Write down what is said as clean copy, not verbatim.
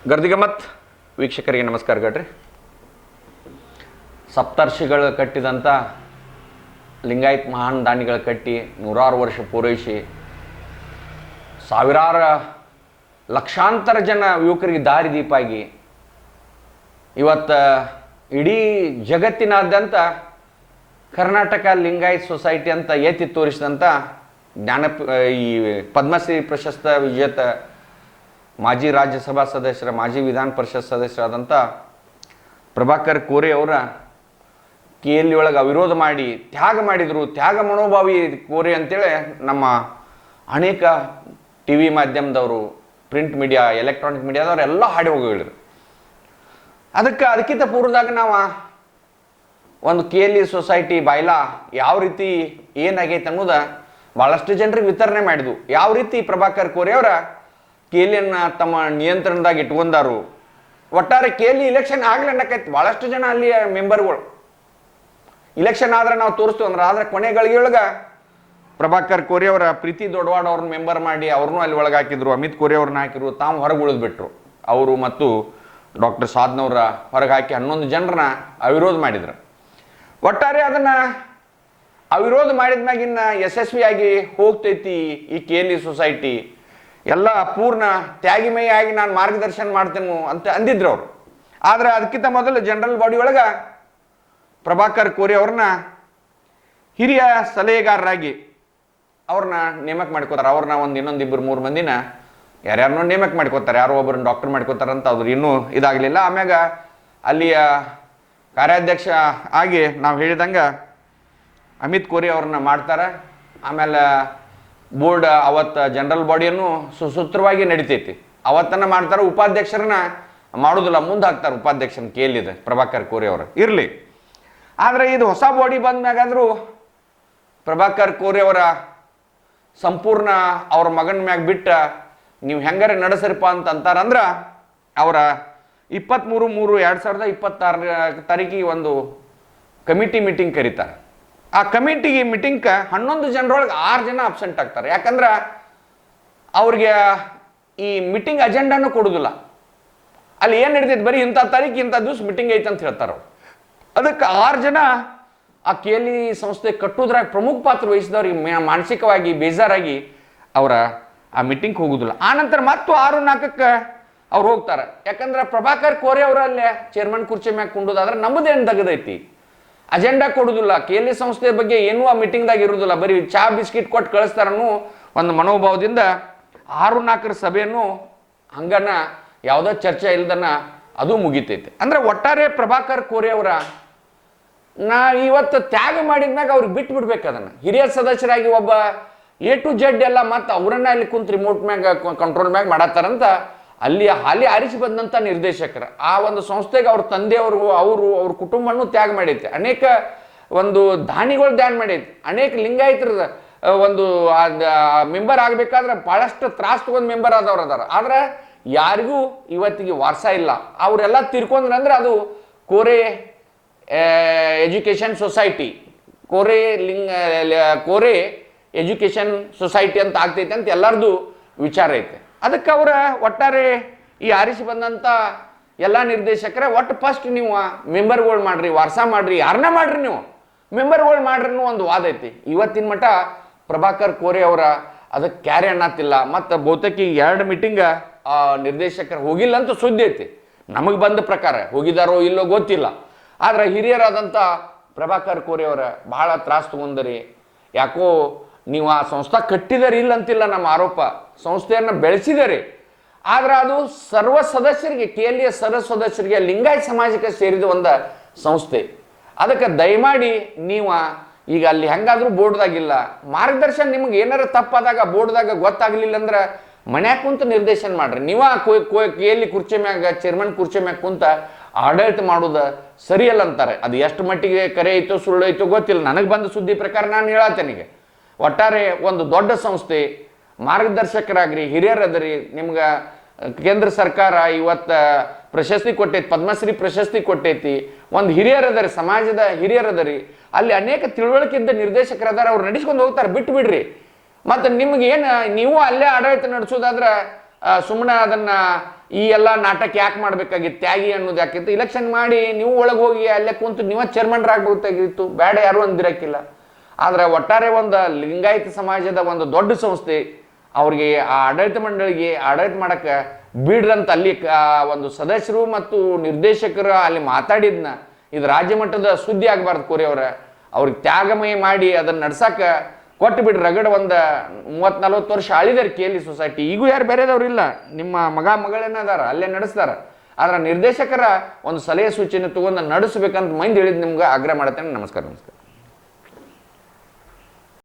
ಗರ್ದಿಗಮತ್ ವೀಕ್ಷಕರಿಗೆ ನಮಸ್ಕಾರ ಗಡ್ರಿ. ಸಪ್ತರ್ಷಿಗಳು ಕಟ್ಟಿದಂಥ ಲಿಂಗಾಯತ್ ಮಹಾನ್ ದಾನಿಗಳು ಕಟ್ಟಿ 100 ವರ್ಷ ಪೂರೈಸಿ ಸಾವಿರಾರು ಲಕ್ಷಾಂತರ ಜನ ಯುವಕರಿಗೆ ದಾರಿದೀಪ ಆಗಿ ಇವತ್ತು ಇಡೀ ಜಗತ್ತಿನಾದ್ಯಂತ ಕರ್ನಾಟಕ ಲಿಂಗಾಯತ್ ಸೊಸೈಟಿ ಅಂತ ಎತ್ತಿ ತೋರಿಸಿದಂಥ ಈ ಪದ್ಮಶ್ರೀ ಪ್ರಶಸ್ತ ವಿಜೇತ ಮಾಜಿ ರಾಜ್ಯಸಭಾ ಸದಸ್ಯರ ಮಾಜಿ ವಿಧಾನ ಪರಿಷತ್ ಸದಸ್ಯರಾದಂಥ ಪ್ರಭಾಕರ್ ಕೋರೆ ಅವರ KLE ಒಳಗೆ ಅವಿರೋಧ ಮಾಡಿ ತ್ಯಾಗ ಮಾಡಿದರು. ತ್ಯಾಗ ಮನೋಭಾವಿ ಕೋರೆ ಅಂತೇಳಿ ನಮ್ಮ ಅನೇಕ ಟಿ ವಿ ಮಾಧ್ಯಮದವರು, ಪ್ರಿಂಟ್ ಮೀಡಿಯಾ, ಎಲೆಕ್ಟ್ರಾನಿಕ್ ಮೀಡಿಯಾದವ್ರು ಎಲ್ಲ ಹಾಡಿ ಹೋಗಿ ಹೇಳಿದ್ರು. ಅದಕ್ಕಿಂತ ಪೂರ್ವದಾಗ ನಾವು ಒಂದು KLE ಸೊಸೈಟಿ ಬಾಯ್ಲಾ ಯಾವ ರೀತಿ ಏನಾಗೈತೆ ಅನ್ನೋದು ಭಾಳಷ್ಟು ಜನರಿಗೆ ವಿತರಣೆ ಮಾಡಿದ್ವು. ಯಾವ ರೀತಿ ಪ್ರಭಾಕರ್ ಕೋರೆ ಅವರ KLEಯನ್ನು ತಮ್ಮ ನಿಯಂತ್ರಣದಾಗ ಇಟ್ಕೊಂಡಾರು. ಒಟ್ಟಾರೆ KLE ಇಲೆಕ್ಷನ್ ಆಗ್ಲಿ ಅನ್ನಕೈತಿ ಭಾಳಷ್ಟು ಜನ ಅಲ್ಲಿಯ ಮೆಂಬರ್ಗಳು. ಇಲೆಕ್ಷನ್ ಆದ್ರೆ ನಾವು ತೋರಿಸ್ತೀವಿ ಅಂದ್ರೆ, ಆದ್ರೆ ಕೊನೆ ಗಳಿಗೆಯೊಳಗೆ ಪ್ರಭಾಕರ್ ಕೋರೆ ಅವರ ಪ್ರೀತಿ ದೊಡ್ಡವಾಡ ಅವ್ರನ್ನ ಮೆಂಬರ್ ಮಾಡಿ ಅವ್ರನ್ನೂ ಅಲ್ಲಿ ಒಳಗೆ ಹಾಕಿದ್ರು. ಅಮಿತ್ ಕೋರೆ ಅವ್ರನ್ನ ಹಾಕಿದ್ರು. ತಾವು ಹೊರಗೆ ಉಳಿದ್ಬಿಟ್ರು. ಅವರು ಮತ್ತು ಡಾಕ್ಟರ್ ಸಾದ್ನವ್ರ ಹೊರಗೆ ಹಾಕಿ 11 ಜನರನ್ನ ಅವಿರೋಧ ಮಾಡಿದ್ರು. ಒಟ್ಟಾರೆ ಅದನ್ನು ಅವಿರೋಧ ಮಾಡಿದ ಮ್ಯಾಗಿನ್ನ ಯಶಸ್ವಿಯಾಗಿ ಹೋಗ್ತೈತಿ ಈ KLE ಸೊಸೈಟಿ. ಎಲ್ಲ ಪೂರ್ಣ ತ್ಯಾಗಿಮಯ ಆಗಿ ನಾನು ಮಾರ್ಗದರ್ಶನ ಮಾಡ್ತೇನೆ ಅಂತ ಅಂದಿದ್ರು ಅವರು. ಆದರೆ ಅದಕ್ಕಿಂತ ಮೊದಲು ಜನರಲ್ ಬಾಡಿ ಒಳಗೆ ಪ್ರಭಾಕರ್ ಕೋರೆ ಅವ್ರನ್ನ ಹಿರಿಯ ಸಲಹೆಗಾರರಾಗಿ ಅವ್ರನ್ನ ನೇಮಕ ಮಾಡ್ಕೋತಾರೆ. ಅವ್ರನ್ನ ಇನ್ನೊಂದು 2-3 ಮಂದಿನ ಯಾರ್ಯಾರನ್ನೋ ನೇಮಕ ಮಾಡ್ಕೋತಾರೆ. ಯಾರೋ ಒಬ್ಬರನ್ನ ಡಾಕ್ಟರ್ ಮಾಡ್ಕೋತಾರಂತ ಅವ್ರು ಇನ್ನೂ ಇದಾಗಲಿಲ್ಲ. ಆಮ್ಯಾಗ ಅಲ್ಲಿಯ ಕಾರ್ಯಾಧ್ಯಕ್ಷ ಆಗಿ ನಾವು ಹೇಳಿದಂಗೆ ಅಮಿತ್ ಕೋರೆ ಅವ್ರನ್ನ ಮಾಡ್ತಾರೆ. ಆಮೇಲೆ ಬೋರ್ಡ್ ಅವತ್ತು ಜನರಲ್ ಬಾಡಿಯನ್ನು ಸುಸೂತ್ರವಾಗಿ ನಡಿತೈತಿ. ಅವತ್ತನ್ನು ಮಾಡ್ತಾರೆ. ಉಪಾಧ್ಯಕ್ಷರನ್ನ ಮಾಡೋದಿಲ್ಲ, ಮುಂದೆ ಹಾಕ್ತಾರೆ ಉಪಾಧ್ಯಕ್ಷನ KLEದು ಪ್ರಭಾಕರ್ ಕೋರೆ ಅವರು ಇರಲಿ. ಆದರೆ ಇದು ಹೊಸ ಬಾಡಿ ಬಂದ್ಮ್ಯಾಗಾದರೂ ಪ್ರಭಾಕರ್ ಕೋರೆ ಅವರ ಸಂಪೂರ್ಣ ಅವ್ರ ಮಗನ ಮ್ಯಾಗ ಬಿಟ್ಟ ನೀವು ಹೆಂಗಾರೆ ನಡೆಸರಿಪ್ಪ ಅಂತ ಅಂತಾರಂದ್ರೆ ಅವರ 23/3/2026 ತಾರೀಕಿಗೆ ಒಂದು ಕಮಿಟಿ ಮೀಟಿಂಗ್ ಕರೀತಾರೆ. ಆ ಕಮಿಟಿಗೆ ಮೀಟಿಂಗ್ಗೆ 11 ಜನರೊಳಗೆ 6 ಜನ ಅಬ್ಸೆಂಟ್ ಆಗ್ತಾರೆ. ಯಾಕಂದ್ರೆ ಅವ್ರಿಗೆ ಈ ಮೀಟಿಂಗ್ ಅಜೆಂಡಾನು ಕೊಡೋದಿಲ್ಲ. ಅಲ್ಲಿ ಏನು ನಡೀತೈತೆ, ಬರೀ ಇಂಥ ತಾರೀಕು ಇಂಥ ದಿವಸ ಮೀಟಿಂಗ್ ಐತೆ ಅಂತ ಹೇಳ್ತಾರೆ ಅವ್ರು. ಅದಕ್ಕೆ 6 ಜನ ಆ KLE ಸಂಸ್ಥೆ ಕಟ್ಟೋದ್ರಾಗ ಪ್ರಮುಖ ಪಾತ್ರ ವಹಿಸಿದವ್ರಿಗೆ ಮಾನಸಿಕವಾಗಿ ಬೇಜಾರಾಗಿ ಅವರ ಆ ಮೀಟಿಂಗ್ ಹೋಗೋದಿಲ್ಲ. ಆನಂತರ ಮತ್ತು 6-4ಕ್ಕೆ ಅವ್ರು ಹೋಗ್ತಾರೆ. ಯಾಕಂದ್ರೆ ಪ್ರಭಾಕರ್ ಕೋರೆ ಅವರಲ್ಲೇ ಚೇರ್ಮನ್ ಕುರ್ಚಿ ಮ್ಯಾಗ ಕುಂಡೋದಾದ್ರೆ ನಮ್ಮದೇನು ತೆಗೆದೈತಿ, ಅಜೆಂಡಾ ಕೊಡೋದಿಲ್ಲ. KLE ಸಂಸ್ಥೆ ಬಗ್ಗೆ ಏನೂ ಆ ಮೀಟಿಂಗ್ದಾಗ ಇರೋದಿಲ್ಲ, ಬರೀ ಚಾ ಬಿಸ್ಕಿಟ್ ಕೊಟ್ಟು ಕಳಿಸ್ತಾರನ್ನೋ ಒಂದು ಮನೋಭಾವದಿಂದ 6-4 ಸಭೆಯನ್ನು ಹಂಗನ ಯಾವುದೋ ಚರ್ಚೆ ಇಲ್ದನ ಅದು ಮುಗಿತೈತೆ. ಅಂದ್ರೆ ಒಟ್ಟಾರೆ ಪ್ರಭಾಕರ್ ಕೋರೆ ಅವರ ಇವತ್ತು ತ್ಯಾಗ ಮಾಡಿದ್ಮ್ಯಾಗ ಅವ್ರಿಗೆ ಬಿಟ್ಟು ಬಿಡ್ಬೇಕು. ಅದನ್ನು ಹಿರಿಯ ಸದಸ್ಯರಾಗಿ ಒಬ್ಬ A to Z ಎಲ್ಲ ಮತ್ತು ಅವರನ್ನ ಅಲ್ಲಿ ಕುಂತು ರಿಮೋಟ್ ಮ್ಯಾಗ ಕಂಟ್ರೋಲ್ ಮ್ಯಾಗ ಮಾಡತ್ತಾರಂತ ಅಲ್ಲಿ ಹಾಲಿ ಆರಿಸಿ ಬಂದಂಥ ನಿರ್ದೇಶಕರು ಆ ಒಂದು ಸಂಸ್ಥೆಗೆ ಅವ್ರ ತಂದೆಯವರು ಅವ್ರ ಕುಟುಂಬನೂ ತ್ಯಾಗ ಮಾಡೈತೆ. ಅನೇಕ ಒಂದು ದಾನಿಗಳು ಧ್ಯಾನ ಮಾಡೈತೆ. ಅನೇಕ ಲಿಂಗಾಯತರ ಒಂದು ಮೆಂಬರ್ ಆಗಬೇಕಾದ್ರೆ ಭಾಳಷ್ಟು ತ್ರಾಸ ತಗೊಂಡು ಮೆಂಬರ್ ಆದವ್ರು ಅದಾರ. ಆದ್ರೆ ಯಾರಿಗೂ ಇವತ್ತಿಗೆ ವಾರಸ ಇಲ್ಲ. ಅವರೆಲ್ಲ ತಿರ್ಕೊಂಡ್ರೆ ಅಂದ್ರೆ ಅದು ಕೋರೆ ಎಜುಕೇಷನ್ ಸೊಸೈಟಿ, ಕೋರೆ ಎಜುಕೇಷನ್ ಸೊಸೈಟಿ ಅಂತ ಆಗ್ತೈತೆ ಅಂತ ಎಲ್ಲರದು ವಿಚಾರ ಐತೆ. ಅದಕ್ಕೆ ಅವರ ಒಟ್ಟಾರೆ ಈ ಆರಿಸಿ ಬಂದಂಥ ಎಲ್ಲ ನಿರ್ದೇಶಕರೇ ಒಟ್ಟು ಫಸ್ಟ್ ನೀವು ಮೆಂಬರ್ಗಳು ಮಾಡ್ರಿ, ವಾರಸ ಮಾಡ್ರಿ, ಯಾರನ್ನ ಮಾಡ್ರಿ, ನೀವು ಮೆಂಬರ್ಗಳು ಮಾಡ್ರಿ ಒಂದು ವಾದ ಐತಿ. ಇವತ್ತಿನ ಮಟ್ಟ ಪ್ರಭಾಕರ್ ಕೋರೆ ಅವರ ಅದಕ್ಕೆ ಕ್ಯಾರಿ ಅನ್ನತ್ತಿಲ್ಲ. ಮತ್ತು ಬಹುತೇಕ 2 ಮೀಟಿಂಗ್ ನಿರ್ದೇಶಕರು ಹೋಗಿಲ್ಲ ಅಂತ ಸುದ್ದಿ ಐತಿ. ನಮಗೆ ಬಂದ ಪ್ರಕಾರ ಹೋಗಿದಾರೋ ಇಲ್ಲೋ ಗೊತ್ತಿಲ್ಲ. ಆದ್ರೆ ಹಿರಿಯರಾದಂಥ ಪ್ರಭಾಕರ್ ಕೋರೆ ಅವರ ಭಾಳ ತ್ರಾಸ ತಗೊಂಡರಿ. ಯಾಕೋ ನೀವು ಆ ಸಂಸ್ಥೆ ಕಟ್ಟಿದಾರೆ ಇಲ್ಲ ಅಂತಿಲ್ಲ ನಮ್ಮ ಆರೋಪ, ಸಂಸ್ಥೆಯನ್ನು ಬೆಳೆಸಿದಾರೆ. ಆದ್ರೆ ಅದು ಸರ್ವ ಸದಸ್ಯರಿಗೆ, KLE ಸರ್ವ ಸದಸ್ಯರಿಗೆ, ಲಿಂಗಾಯತ್ ಸಮಾಜಕ್ಕೆ ಸೇರಿದ ಒಂದು ಸಂಸ್ಥೆ. ಅದಕ್ಕೆ ದಯಮಾಡಿ ನೀವು ಈಗ ಅಲ್ಲಿ ಹೆಂಗಾದ್ರೂ ಬೋರ್ಡ್ದಾಗಿಲ್ಲ ಮಾರ್ಗದರ್ಶನ, ನಿಮ್ಗೆ ಏನಾರ ತಪ್ಪಾದಾಗ ಬೋರ್ಡ್ದಾಗ ಗೊತ್ತಾಗ್ಲಿಲ್ಲ ಅಂದ್ರೆ ಮನ್ಯಾಗ ಕುಂತ ನಿರ್ದೇಶನ ಮಾಡ್ರಿ. ನೀವ KLE ಕುರ್ಚಿ ಮ್ಯಾಗ, ಚೇರ್ಮನ್ ಕುರ್ಚಿ ಮ್ಯಾಗ ಕುಂತ ಆಡಳಿತ ಮಾಡೋದು ಸರಿಯಲ್ಲ ಅಂತಾರೆ. ಅದು ಎಷ್ಟು ಮಟ್ಟಿಗೆ ಕರೆ ಐತೋ ಸುಳ್ಳು ಐತೋ ಗೊತ್ತಿಲ್ಲ. ನನಗೆ ಬಂದ ಸುದ್ದಿ ಪ್ರಕಾರ ನಾನು ಹೇಳತ್ತೇನಿಗೆ ಒಟ್ಟಾರೆ ಒಂದು ದೊಡ್ಡ ಸಂಸ್ಥೆ, ಮಾರ್ಗದರ್ಶಕರಾಗ್ರಿ, ಹಿರಿಯರದರಿ. ನಿಮ್ಗೆ ಕೇಂದ್ರ ಸರ್ಕಾರ ಇವತ್ತು ಪ್ರಶಸ್ತಿ ಕೊಟ್ಟೈತಿ, ಪದ್ಮಶ್ರೀ ಪ್ರಶಸ್ತಿ ಕೊಟ್ಟೈತಿ. ಒಂದು ಹಿರಿಯರದರಿ, ಸಮಾಜದ ಹಿರಿಯರದರಿ. ಅಲ್ಲಿ ಅನೇಕ ತಿಳುವಳಿಕೆಯಿಂದ ನಿರ್ದೇಶಕರದಾರ, ಅವ್ರು ನಡೆಸ್ಕೊಂಡು ಹೋಗ್ತಾರೆ, ಬಿಟ್ಟು ಬಿಡ್ರಿ. ಮತ್ತು ನಿಮ್ಗೆ ಏನು ನೀವು ಅಲ್ಲೇ ಆಡಳಿತ ನಡೆಸೋದಾದ್ರೆ ಸುಮ್ಮನೆ ಅದನ್ನು ಈ ಎಲ್ಲ ನಾಟಕ ಯಾಕೆ ಮಾಡ್ಬೇಕಾಗಿತ್ತು, ತ್ಯಾಗಿ ಅನ್ನೋದು ಯಾಕಿತ್ತು, ಇಲೆಕ್ಷನ್ ಮಾಡಿ ನೀವು ಒಳಗೆ ಹೋಗಿ ಅಲ್ಲೇ ಕುಂತು ನೀವೇ ಚೇರ್ಮನ್ರಾಗ್ಬೇಕಾಗಿತ್ತು, ಬೇಡ ಯಾರು ಅಂದಿರಕ್ಕಿಲ್ಲ. ಆದರೆ ಒಟ್ಟಾರೆ ಒಂದು ಲಿಂಗಾಯತ ಸಮಾಜದ ಒಂದು ದೊಡ್ಡ ಸಂಸ್ಥೆ ಅವ್ರಿಗೆ ಆ ಆಡಳಿತ ಮಂಡಳಿಗೆ ಆಡಳಿತ ಮಾಡಕ್ಕೆ ಬಿಡ್ರಂತ ಅಲ್ಲಿ ಒಂದು ಸದಸ್ಯರು ಮತ್ತು ನಿರ್ದೇಶಕರು ಅಲ್ಲಿ ಮಾತಾಡಿದ್ನ ಇದು ರಾಜ್ಯ ಮಟ್ಟದ ಸುದ್ದಿ ಆಗಬಾರ್ದು. ಕೋರಿ ಅವ್ರಿಗೆ ತ್ಯಾಗಮಯ ಮಾಡಿ ಅದನ್ನು ನಡ್ಸಕ್ಕೆ ಕೊಟ್ಟು ಬಿಡ್ರಿ. ರಗಡ ಒಂದು 30-40 ವರ್ಷ ಆಳಿದಾರೆ KLE ಸೊಸೈಟಿ. ಈಗೂ ಯಾರು ಬೇರೆದವ್ರು ಇಲ್ಲ, ನಿಮ್ಮ ಮಗಳೇನದಾರ ಅಲ್ಲೇ ನಡೆಸ್ತಾರ. ಆದ್ರೆ ನಿರ್ದೇಶಕರ ಒಂದು ಸಲಹೆ ಸೂಚನೆ ತಗೊಂಡು ನಡೆಸ್ಬೇಕಂತ ಮಂದಿ ಹೇಳಿದ್ ನಿಮ್ಗೆ ಆಗ್ರಹ ಮಾಡತ್ತೇನೆ. ನಮಸ್ಕಾರ.